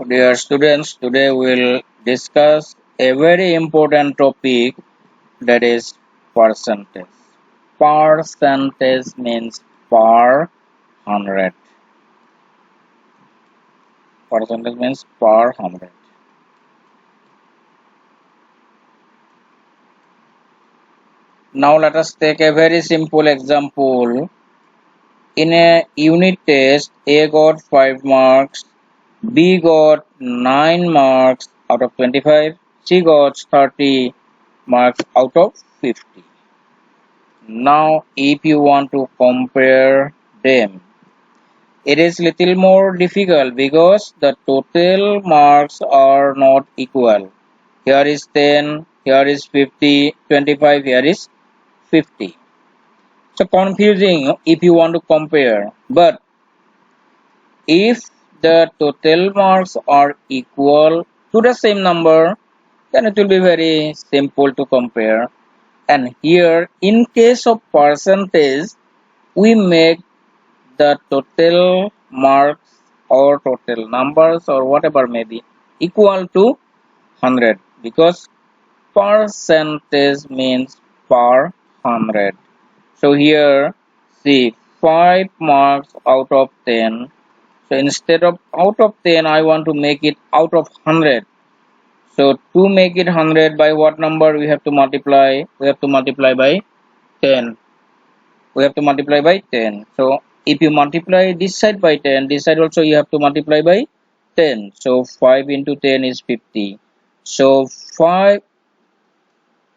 Dear students, today we'll discuss a very important topic, that is percentage. Percentage means per 100. Percentage means per 100. Now let us take a very simple example. In a unit test, A got 5 marks, B got 9 marks out of 25, C got 30 marks out of 50. Now, if you want to compare them, it is little more difficult because the total marks are not equal. Here is 10, here is 50, 25, here is 50. So confusing if you want to compare. But if the total marks are equal to the same number, then it will be very simple to compare. And here, in case of percentage, we make the total marks or total numbers or whatever may be equal to 100 because percentage means per 100. So here see 5 marks out of 10. So instead of out of 10 I want to make it out of 100. So to make it 100, by what number we have to multiply? We have to multiply by 10. We have to multiply by 10. So if you multiply this side by 10, this side also you have to multiply by 10. So 5 into 10 is 50. So 5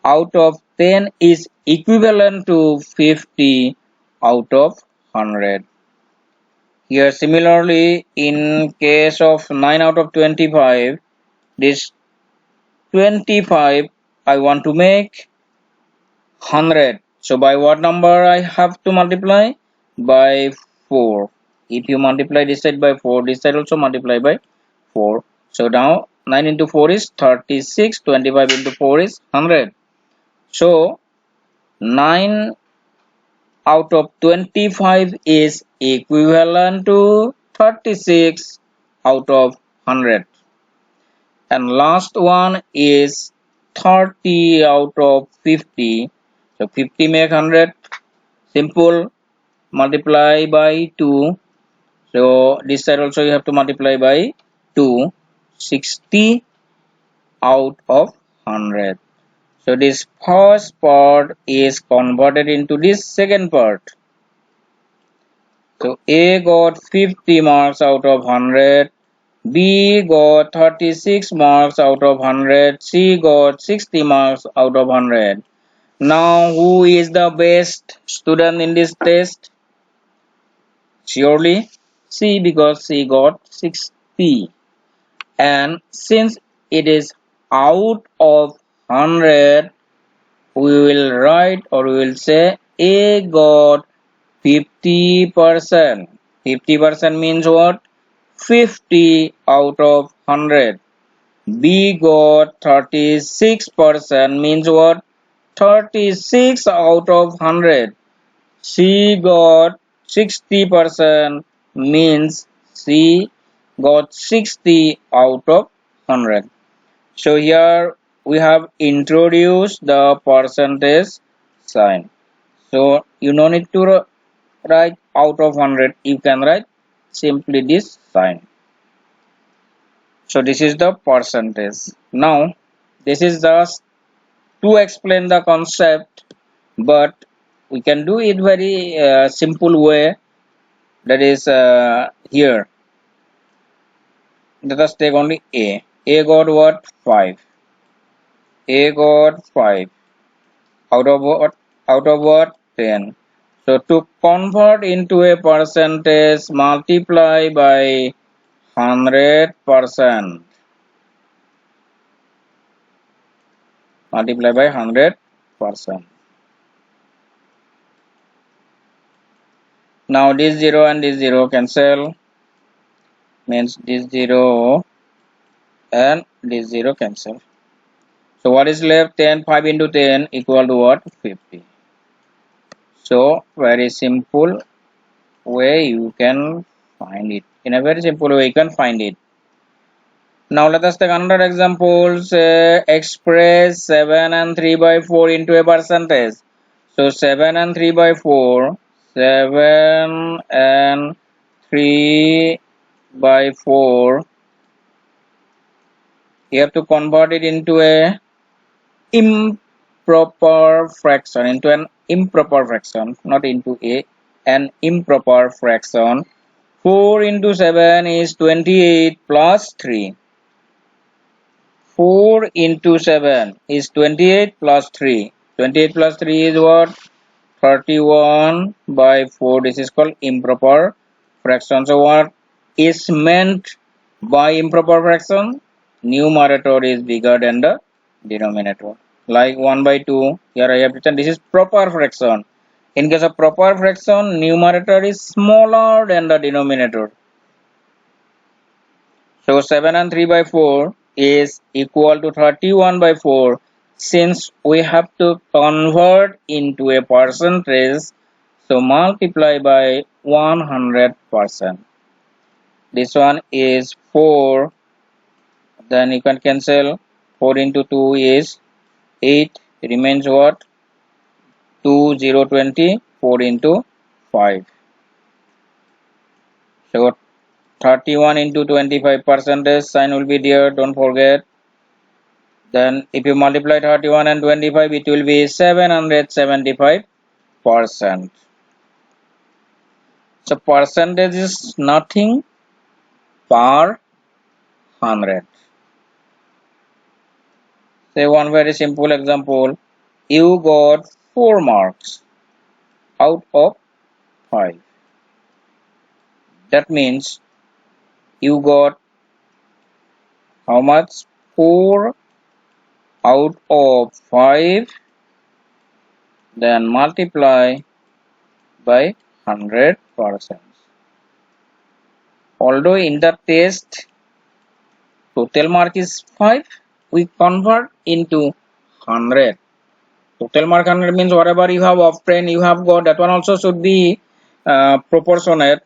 out of 10 is equivalent to 50 out of 100. Here similarly, in case of 9 out of 25, this 25 I want to make 100. So by what number I have to multiply? By 4. If you multiply this side by 4, this side also multiply by 4. So now 9 into 4 is 36, 25 into 4 is 100. So 9 out of 25 is equivalent to 36 out of 100. And last one is 30 out of 50. So 50 make 100. Simple. Multiply by 2. So this side also you have to multiply by 2. 60 out of 100. So this first part is converted into this second part. So A got 50 marks out of 100. B got 36 marks out of 100. C got 60 marks out of 100. Now who is the best student in this test? Surely C, because C got 60. And since it is out of 100, we will write or we will say A got 50%. 50% means what? 50 out of 100. B got 36% means what? 36 out of 100. C got 60% means C got 60 out of 100. So here we have introduced the percentage sign. So you no need to write out of 100. You can write simply this sign. So this is the percentage. Now this is just to explain the concept, but we can do it very simple way, that is here. Let us take only A. A got what? 5. A got 5. Out of what? Out of what? 10. So to convert into a percentage, multiply by 100%. Multiply by 100%. Now this 0 and this 0 cancel, means this 0 and this 0 cancel. So what is left? 10, 5 into 10 equal to what? 50. So very simple way you can find it. In a very simple way you can find it. Now let us take another example. Say express 7 and 3 by 4 into a percentage. So 7 and 3 by 4. 7 and 3 by 4. You have to convert it into a improper fraction, into an improper fraction, not into an improper fraction. 4 into 7 is 28 plus 3. 4 into 7 is 28 plus 3. 28 plus 3 is what? 31 by 4. This is called improper fraction. So what is meant by improper fraction? Numerator is bigger than the denominator. Like 1 by 2. Here I have written this is proper fraction. In case of proper fraction, numerator is smaller than the denominator. So 7 and 3 by 4 is equal to 31 by 4. Since we have to convert into a percentage, so multiply by 100%. This one is 4. Then you can cancel. 4 into 2 is 8. Remains what? 2, 0, 20. 4 into 5. So 31 into 25 percentage sign will be there. Don't forget. Then if you multiply 31 and 25, it will be 775%. So percentage is nothing per 100. Say one very simple example. You got 4 marks out of 5. That means you got how much? 4 out of 5. Then multiply by 100%. Although in the test total mark is 5, we convert into 100. Total mark 100 means whatever you have obtained, you have got, that one also should be proportionate.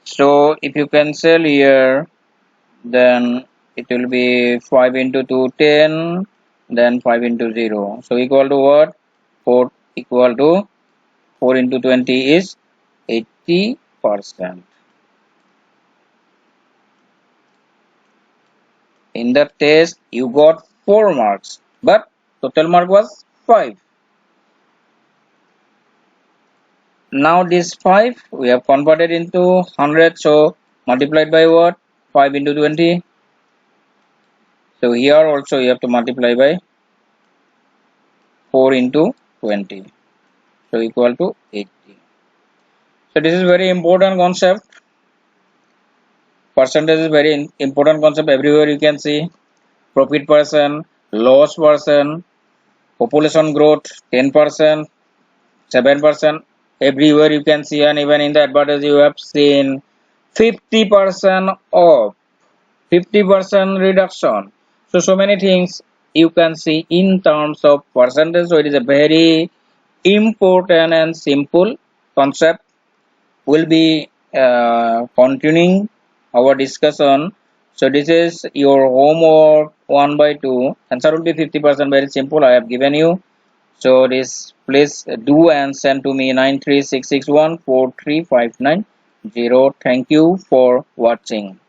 So if you cancel here, then it will be 5 into 2, 10, then 5 into 0. So equal to what? 4 equal to 4 into 20 is 80%. In the test, you got 4 marks, but total mark was 5. Now this 5 we have converted into 100, so multiplied by what? 5 into 20. So here also you have to multiply by 4 into 20. So equal to 80. So this is very important concept. Percentage is very important concept. Everywhere you can see profit percent, loss percent, population growth 10%, 7%. Everywhere you can see, and even in the advertise you have seen 50% off, 50% reduction. So many things you can see in terms of percentage. So it is a very important and simple concept. We'll be continuing our discussion. So this is your homework 1 by 2. Answer will be 50%. Very simple. I have given you. So this please do and send to me 936614359. Thank you for watching.